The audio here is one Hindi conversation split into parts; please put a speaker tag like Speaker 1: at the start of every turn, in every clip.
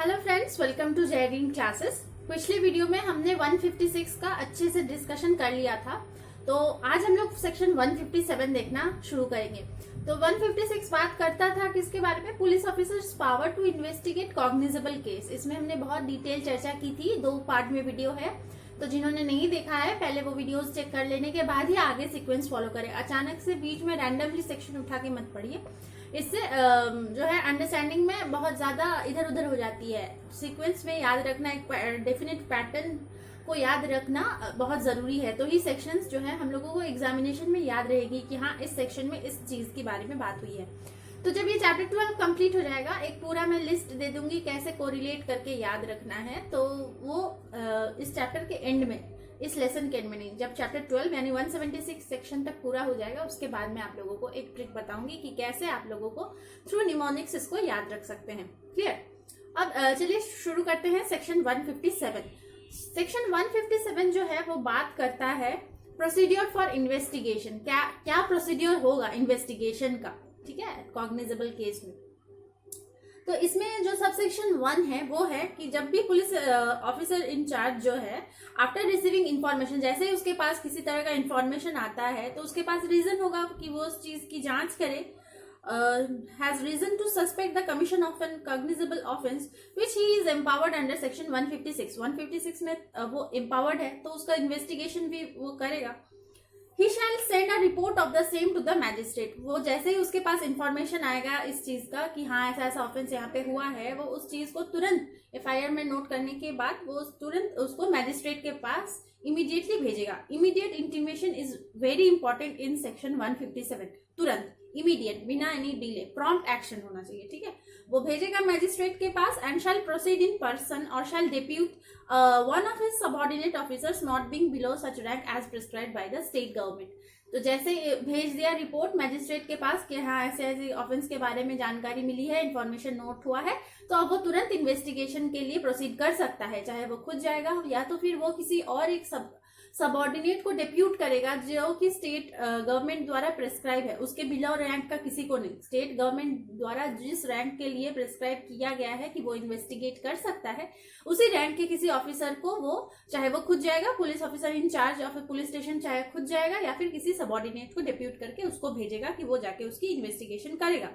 Speaker 1: हेलो फ्रेंड्स, वेलकम टू जय ग्रीन क्लासेस। पिछले वीडियो में हमने 156 का अच्छे से डिस्कशन कर लिया था, तो आज हम लोग सेक्शन 157 देखना शुरू करेंगे। तो 156 बात करता था किसके बारे में? Police officers power to investigate cognizable case. इसमें हमने बहुत डिटेल चर्चा की थी, 2 पार्ट में वीडियो है, तो जिन्होंने नहीं देखा है पहले वो वीडियोस चेक कर लेने के बाद ही आगे सीक्वेंस फॉलो करें। अचानक से बीच में रैंडमली सेक्शन उठा के मत पढ़िए, इससे जो है अंडरस्टैंडिंग में बहुत ज्यादा इधर उधर हो जाती है। सीक्वेंस में याद रखना, एक डेफिनेट पैटर्न को याद रखना बहुत जरूरी है, तो ये सेक्शंस जो है हम लोगों को एग्जामिनेशन में याद रहेगी कि हाँ इस सेक्शन में इस चीज के बारे में बात हुई है। तो जब ये चैप्टर 12 कंप्लीट हो जाएगा, एक पूरा मैं लिस्ट दे दूंगी कैसे कोरिलेट करके याद रखना है, तो वो इस चैप्टर के एंड में, इस लेसन के एंड में नहीं, जब चैप्टर 12 यानी 176 सेक्शन तक पूरा हो जाएगा उसके बाद मैं आप लोगों को एक ट्रिक बताऊंगी कि कैसे आप लोगों को थ्रू निमोनिक्स इसको याद रख सकते हैं। क्लियर? अब चलिए शुरू करते हैं सेक्शन 157। सेक्शन 157 जो है वो बात करता है प्रोसीड्योर फॉर इन्वेस्टिगेशन। क्या प्रोसीड्योर होगा इन्वेस्टिगेशन का, ठीक है, कॉग्निजेबल केस में। तो इसमें जो सबसेक्शन 1 है वो है कि जब भी पुलिस ऑफिसर इंचार्ज जो है आफ्टर रिसीविंग इंफॉर्मेशन, जैसे ही उसके पास किसी तरह का इंफॉर्मेशन आता है तो उसके पास रीजन होगा कि वो उस चीज की जांच करे, has reason to suspect the commission of an cognizable offence which he is empowered under section 156। 156 में वो एम्पावर्ड है तो उसका इन्वेस्टिगेशन भी वो करेगा। He shall send a report of the same to the magistrate। वो जैसे ही उसके पास इंफॉर्मेशन आएगा इस चीज का कि हाँ ऐसा ऐसा ऑफेंस यहाँ पे हुआ है, वो उस चीज को तुरंत FIR में नोट करने के बाद वो तुरंत उसको मैजिस्ट्रेट के पास इमीडिएटली भेजेगा। Immediate intimation is very important in section 157। तुरंत, इमीडिएट, बिना एनी डिले, प्रॉम्प्ट एक्शन होना चाहिए, ठीक है। वो भेजेगा मैजिस्ट्रेट के पास and shall proceed in person और shall depute one of his subordinate officers not being below such rank as prescribed by the state government। तो जैसे भेज दिया रिपोर्ट मैजिस्ट्रेट के पास कि हाँ ऐसे ऐसे ऑफेंस के बारे में जानकारी मिली है, इन्फॉर्मेशन नोट हुआ है, तो अब वो तुरंत इन्वेस्टिगेशन के लिए प्रोसीड कर सकता है, चाहे वो खुद जाएगा या तो फिर वो किसी और एक सबऑर्डिनेट को डेप्यूट करेगा जो कि स्टेट गवर्नमेंट द्वारा प्रेस्क्राइब है, उसके बिलो रैंक का किसी को नहीं। स्टेट गवर्नमेंट द्वारा जिस रैंक के लिए प्रेस्क्राइब किया गया है कि वो इन्वेस्टिगेट कर सकता है, उसी रैंक के किसी ऑफिसर को वो, चाहे वो खुद जाएगा, police officer in charge of police station चाहे खुद जाएगा या फिर किसी सबऑर्डिनेट को डेप्यूट करके उसको भेजेगा कि वो जाके उसकी इन्वेस्टिगेशन करेगा।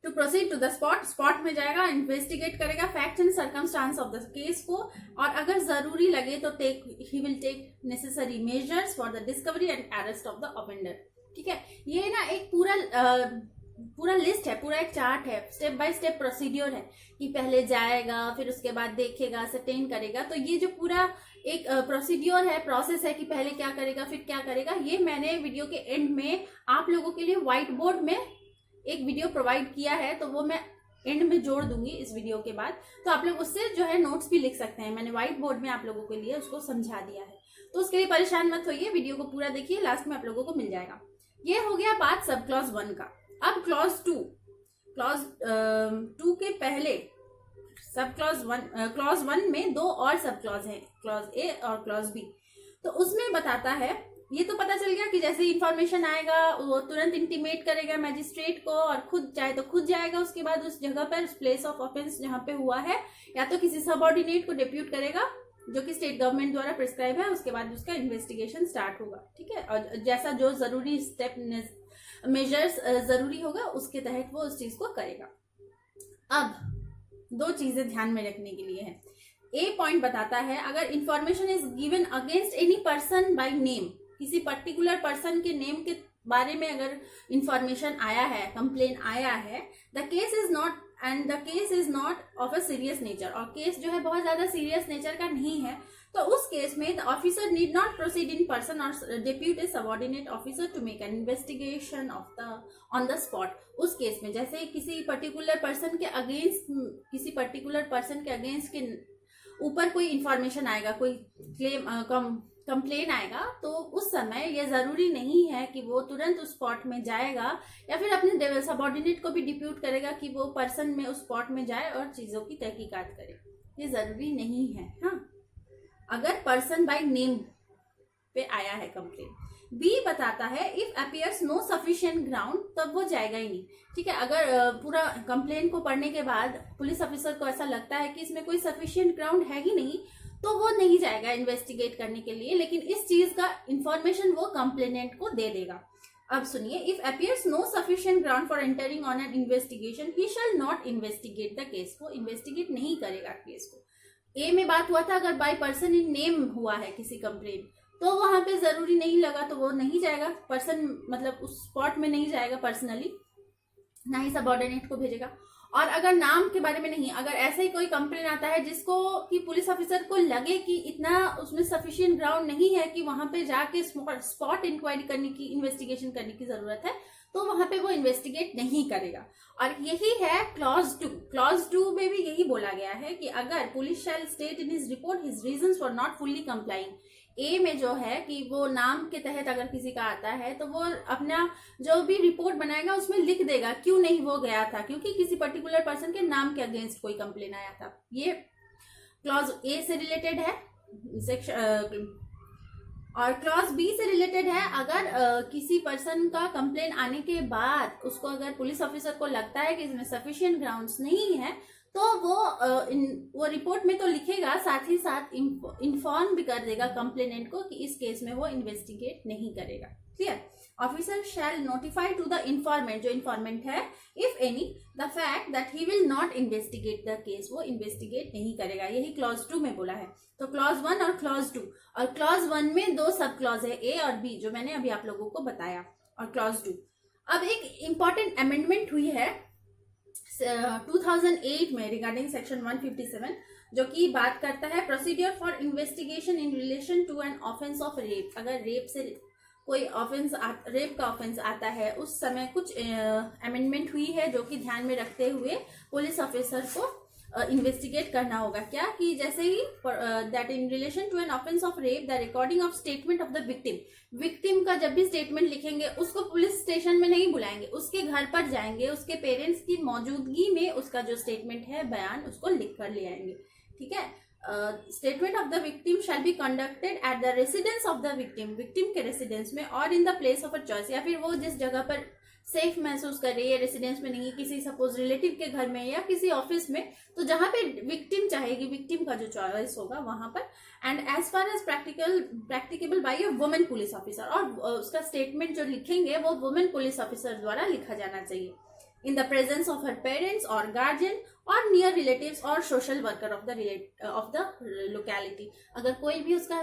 Speaker 1: To proceed to the spot, spot में जाएगा, इन्वेस्टिगेट करेगा fact and circumstance of the case को, और अगर जरूरी लगे तो he will take necessary measures for the discovery and arrest of the offender. ठीक है, ये ना एक पूरा लिस्ट है, पूरा एक चार्ट है, स्टेप बाय स्टेप प्रोसीड्योर है कि पहले जाएगा, फिर उसके बाद देखेगा, सर्टेन करेगा। तो ये जो पूरा एक प्रोसीड्योर है, प्रोसेस है कि पहले क्या करेगा फिर क्या करेगा, ये मैंने वीडियो के एंड में आप लोगों के लिए व्हाइट बोर्ड में एक वीडियो प्रोवाइड किया है, तो वो मैं एंड में जोड़ दूंगी इस वीडियो के बाद, तो आप लोग उससे जो है नोट्स भी लिख सकते हैं। मैंने व्हाइट बोर्ड में आप लोगों के लिए उसको समझा दिया है, तो उसके लिए परेशान मत होइए, वीडियो को पूरा देखिए, लास्ट में आप लोगों को मिल जाएगा। ये हो गया बात सब क्लॉज 1 का। अब क्लॉज 2, क्लॉज 2 के पहले सब क्लॉज 1 में 2 और सब क्लॉज है, क्लॉज ए और क्लॉज बी। तो उसमें बताता है, ये तो पता चल गया कि जैसे इंफॉर्मेशन आएगा वो तुरंत इंटीमेट करेगा मैजिस्ट्रेट को, और खुद चाहे तो खुद जाएगा उसके बाद उस जगह पर, उस प्लेस ऑफ ऑफेंस जहां पे हुआ है, या तो किसी सबऑर्डिनेट को डेप्यूट करेगा जो कि स्टेट गवर्नमेंट द्वारा प्रिस्क्राइब है, उसके बाद उसका इन्वेस्टिगेशन स्टार्ट होगा। ठीक है, और जैसा जो जरूरी स्टेप मेजर्स जरूरी होगा उसके तहत वो उस चीज को करेगा। अब 2 चीजें ध्यान में रखने के लिए है। ए पॉइंट बताता है, अगर information is given against any person by name, किसी पर्टिकुलर पर्सन के नेम के बारे में अगर इंफॉर्मेशन आया है, कंप्लेन आया है, the case is not of a serious nature, और केस जो है बहुत ज्यादा सीरियस नेचर का नहीं है, तो उस केस में the officer need not proceed in person और depute a subordinate officer to make an investigation on the spot. उस केस में जैसे किसी पर्टिकुलर पर्सन के अगेंस्ट के ऊपर कोई इंफॉर्मेशन आएगा, कोई क्लेम कंप्लेन आएगा, तो उस समय ये जरूरी नहीं है कि वो तुरंत उस स्पॉट में जाएगा या फिर अपने सबऑर्डिनेट को भी डिप्यूट करेगा कि वो पर्सन में उस स्पॉट में जाए और चीजों की तहकीकात करे, ये जरूरी नहीं है। हाँ, अगर पर्सन बाय नेम पे आया है कंप्लेन, बी बताता है if appears no sufficient ground, तब वो जाएगा ही नहीं। ठीक है, अगर पूरा कंप्लेन को पढ़ने के बाद पुलिस ऑफिसर को ऐसा लगता है कि इसमें कोई सफिशिएंट ग्राउंड है ही नहीं, तो वो नहीं जाएगा इन्वेस्टिगेट करने के लिए, लेकिन इस चीज का इंफॉर्मेशन वो कंप्लेनेंट को दे देगा। अब सुनिए, if appears no sufficient ground for entering on an investigation he shall not investigate the case, वो इन्वेस्टिगेट नहीं करेगा केस को। ए में बात हुआ था अगर बाय पर्सन इन नेम हुआ है किसी कंप्लेन, तो वहां पे जरूरी नहीं लगा तो वो नहीं जाएगा, पर्सन मतलब उस स्पॉट में नहीं जाएगा पर्सनली, ना ही सबऑर्डिनेट को भेजेगा। और अगर नाम के बारे में नहीं, अगर ऐसा ही कोई कंप्लेन आता है जिसको कि पुलिस ऑफिसर को लगे कि इतना उसमें सफिशिएंट ग्राउंड नहीं है कि वहां पे जाके स्पॉट इंक्वायरी करने की, इन्वेस्टिगेशन करने की जरूरत है, तो वहां पे वो इन्वेस्टिगेट नहीं करेगा। और यही है क्लॉज 2। क्लॉज 2 में भी यही बोला गया है कि अगर police shall state in his report his reasons for not fully complying. ए में जो है कि वो नाम के तहत अगर किसी का आता है तो वो अपना जो भी रिपोर्ट बनाएगा उसमें लिख देगा क्यों नहीं वो गया था, क्योंकि किसी पर्टिकुलर पर्सन के नाम के अगेंस्ट कोई कंप्लेन आया था। ये क्लॉज ए से रिलेटेड है सेक्शन। और क्लॉज बी से रिलेटेड है, अगर किसी पर्सन का कंप्लेन आने के बाद उसको अगर पुलिस ऑफिसर को लगता है कि इसमें सफिशिएंट ग्राउंड्स नहीं है, तो वो रिपोर्ट में तो लिखेगा, साथ ही साथ इन्फॉर्म भी कर देगा कंप्लेनेंट को कि इस केस में वो इन्वेस्टिगेट नहीं करेगा। Clear? Officer shall notify to the informant, जो इन्फॉर्मेंट है, if any the fact that he will not investigate the case, वो इन्वेस्टिगेट नहीं करेगा। यही क्लॉज 2 में बोला है। तो क्लॉज 1 और क्लॉज 2, और क्लॉज 1 में 2 सब क्लॉज है, ए और बी, जो मैंने अभी आप लोगों को बताया, और क्लॉज 2। अब एक इंपॉर्टेंट अमेंडमेंट हुई है 2008 में रिगार्डिंग सेक्शन 157, जो कि बात करता है procedure for investigation in relation to an offence of rape. अगर रेप से कोई ऑफेंस, रेप का ऑफेंस आता है, उस समय कुछ अमेंडमेंट हुई है जो कि ध्यान में रखते हुए पुलिस ऑफिसर को इन्वेस्टिगेट करना होगा। क्या कि जैसे ही that in relation to an offence of rape the recording of statement of the victim, victim का जब भी स्टेटमेंट लिखेंगे उसको पुलिस स्टेशन में नहीं बुलाएंगे, उसके घर पर जाएंगे, उसके पेरेंट्स की मौजूदगी में उसका जो स्टेटमेंट है, बयान, उसको लिख कर ले आएंगे। ठीक है? Statement of the victim shall be conducted at the residence of the victim, victim के रेसिडेंस में, और in the place of a choice, या फिर वो जिस जगह पर सेफ महसूस कर रही है, रेसिडेंस में नहीं, किसी सपोज रिलेटिव के घर में या किसी ऑफिस में, तो जहां पे विक्टिम चाहेगी, विक्टिम का जो चॉइस होगा वहां पर, and as far as practicable by a women police officer, और उसका स्टेटमेंट जो लिखेंगे वो वुमेन पुलिस ऑफिसर द्वारा लिखा जाना चाहिए, in the presence of her parents और गार्जियन और नियर रिलेटिव्स और social worker of the locality. अगर कोई भी उसका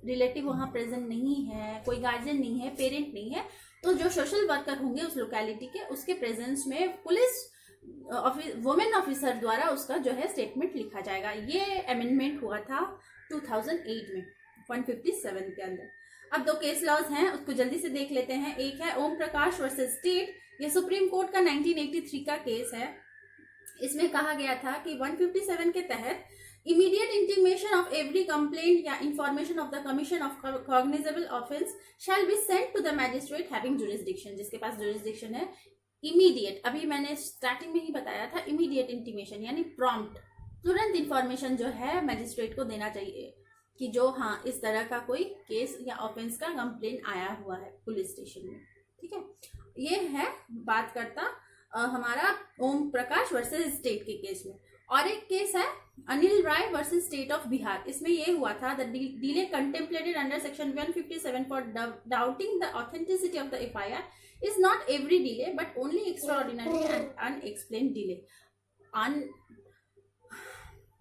Speaker 1: रिलेटिव वहां प्रेजेंट नहीं है, कोई गार्जियन नहीं है, पेरेंट नहीं है, तो जो सोशल वर्कर होंगे उस लोकेलिटी के, उसके प्रेजेंस में पुलिस वुमेन ऑफिसर द्वारा उसका जो है स्टेटमेंट लिखा जाएगा। ये अमेंडमेंट हुआ था 2008 में 157 के अंदर। अब 2 केस लॉज हैं, उसको जल्दी से देख लेते हैं। एक है ओम प्रकाश वर्सेस स्टेट, ये सुप्रीम कोर्ट का 1983 का केस है। इसमें कहा गया था कि 157 के तहत immediate intimation of every complaint या information of the commission of cognizable offence shall be sent to the magistrate having jurisdiction, जिसके पास जुरिस्डिक्शन है। इमीडिएट, अभी मैंने स्टार्टिंग में ही बताया था, इमीडिएट इंटीमेशन यानी प्रॉम्प्ट, तुरंत इंफॉर्मेशन जो है मैजिस्ट्रेट को देना चाहिए कि जो हाँ इस तरह का कोई केस या ऑफेंस का कंप्लेन आया हुआ है पुलिस स्टेशन में। ठीक है? ये है बात करता हमारा ओम प्रकाश वर्सेस स्टेट के केस में। और एक केस है अनिल राय वर्सेस स्टेट ऑफ बिहार। इसमें ये हुआ था the delay contemplated under section 157 for doubting the authenticity of the FIR is not every delay but only extraordinary and unexplained delay.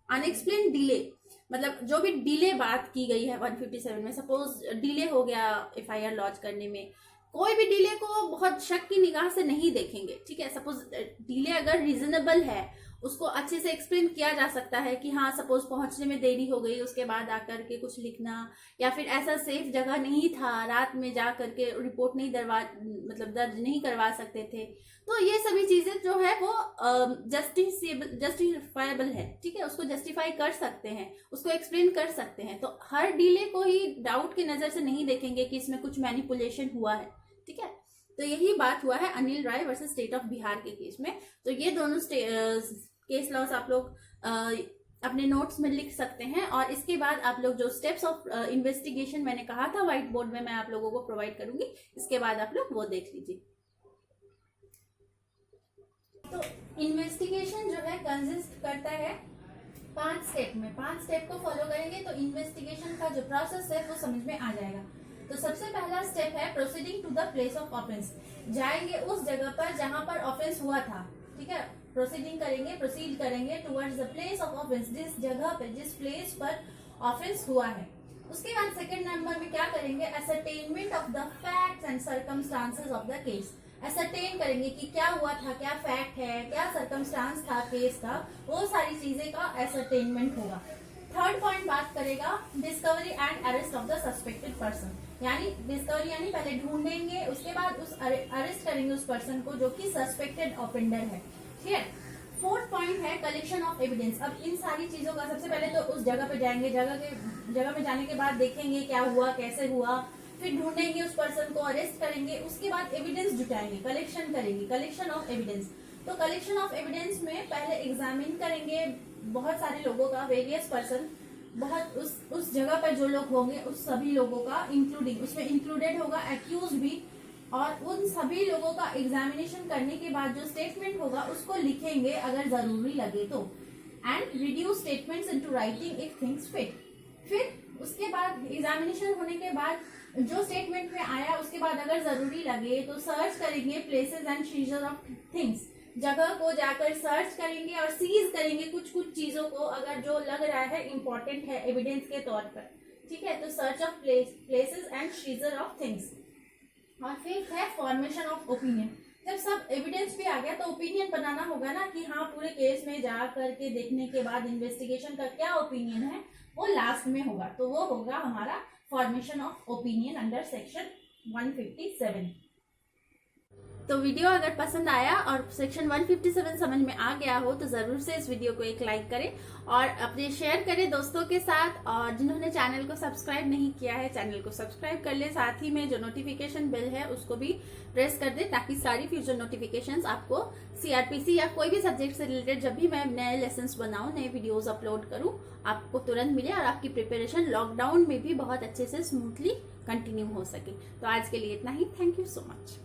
Speaker 1: Unexplained delay मतलब जो भी डिले बात की गई है 157 में, सपोज डिले हो गया एफआईआर लॉन्च करने में, कोई भी डिले को बहुत शक की निगाह से नहीं देखेंगे। ठीक है? सपोज डिले अगर रीजनेबल है, उसको अच्छे से एक्सप्लेन किया जा सकता है कि हाँ सपोज पहुंचने में देरी हो गई, उसके बाद आकर के कुछ लिखना, या फिर ऐसा सेफ जगह नहीं था, रात में जा करके रिपोर्ट नहीं दर्ज नहीं करवा सकते थे, तो ये सभी चीजें जो है वो जस्टिफाइबल है। ठीक है? उसको जस्टिफाई कर सकते हैं, उसको एक्सप्लेन कर सकते हैं। तो हर डिले को ही डाउट की नजर से नहीं देखेंगे कि इसमें कुछ मैनिपुलेशन हुआ है। ठीक है? तो यही बात हुआ है अनिल राय वर्सेस स्टेट ऑफ बिहार के केस में। तो ये दोनों केस लॉस आप लोग अपने नोट्स में लिख सकते हैं। और इसके बाद आप लोग जो स्टेप्स ऑफ इन्वेस्टिगेशन मैंने कहा था व्हाइट बोर्ड में मैं आप लोगों को प्रोवाइड करूंगी, इसके बाद आप लोग वो देख लीजिए। तो इन्वेस्टिगेशन जो है कंसिस्ट करता है 5 स्टेप में। 5 स्टेप को फॉलो करेंगे तो इन्वेस्टिगेशन का जो प्रोसेस है वो समझ में आ जाएगा। तो सबसे पहला स्टेप है proceeding to the place of offence. जाएंगे उस जगह पर जहां पर ऑफेंस हुआ था, ठीक है। प्रोसीड करेंगे towards the place of offence, जिस जगह पे, जिस प्लेस पर ऑफेंस हुआ है। उसके बाद सेकंड नंबर में क्या करेंगे, ascertainment of the facts and circumstances of the case. Ascertain करेंगे कि क्या हुआ था, क्या फैक्ट है, क्या सर्कमस्टांस था केस का, वो सारी चीजें का असरटेनमेंट होगा। थर्ड पॉइंट बात करेगा discovery and arrest of the suspected person, यानी डिस्कवरी यानी पहले ढूंढेंगे, उसके बाद उस अरेस्ट करेंगे उस पर्सन को जो कि सस्पेक्टेड ऑफेंडर है, ठीक है। फोर्थ पॉइंट है कलेक्शन ऑफ एविडेंस। अब इन सारी चीजों का सबसे पहले तो उस जगह पे जाएंगे, जगह में जाने के बाद देखेंगे क्या हुआ, कैसे हुआ, फिर ढूंढेंगे उस पर्सन को, अरेस्ट करेंगे, उसके बाद एविडेंस जुटाएंगे, कलेक्शन करेंगे, कलेक्शन ऑफ एविडेंस। तो कलेक्शन ऑफ एविडेंस में पहले एग्जामिन करेंगे बहुत सारे लोगों का, वेरियस पर्सन, बहुत उस जगह पर जो लोग होंगे उस सभी लोगों का, इंक्लूडिंग उसमें इंक्लूडेड होगा एक्यूज भी, और उन सभी लोगों का एग्जामिनेशन करने के बाद जो स्टेटमेंट होगा उसको लिखेंगे अगर जरूरी लगे तो, and reduce statements into writing if things fit. फिर उसके बाद एग्जामिनेशन होने के बाद जो स्टेटमेंट में आया उसके बाद अगर जरूरी लगे तो सर्च करेंगे places and seizure of things, जगह को जाकर सर्च करेंगे और सीज करेंगे कुछ चीजों को अगर जो लग रहा है इंपॉर्टेंट है एविडेंस के तौर पर, ठीक है। तो search of places and seizure of things. और फिर है फॉर्मेशन ऑफ ओपिनियन। जब सब एविडेंस भी आ गया तो ओपिनियन बनाना होगा ना कि हाँ पूरे केस में जा करके देखने के बाद इन्वेस्टिगेशन का क्या ओपिनियन है, वो लास्ट में होगा। तो वो होगा हमारा formation of opinion under section 157। तो वीडियो अगर पसंद आया और सेक्शन 157 समझ में आ गया हो तो जरूर से इस वीडियो को एक लाइक करें और अपने शेयर करें दोस्तों के साथ। और जिन्होंने चैनल को सब्सक्राइब नहीं किया है चैनल को सब्सक्राइब कर ले, साथ ही में जो नोटिफिकेशन बेल है उसको भी प्रेस कर दे ताकि सारी फ्यूचर नोटिफिकेशंस आपको सीआरपीसी या कोई भी सब्जेक्ट से रिलेटेड जब भी मैं नए लेसन्स बनाऊं, नए वीडियोज अपलोड करूं, आपको तुरंत मिले और आपकी प्रिपरेशन लॉकडाउन में भी बहुत अच्छे से स्मूथली कंटिन्यू हो सके। तो आज के लिए इतना ही। Thank you so much.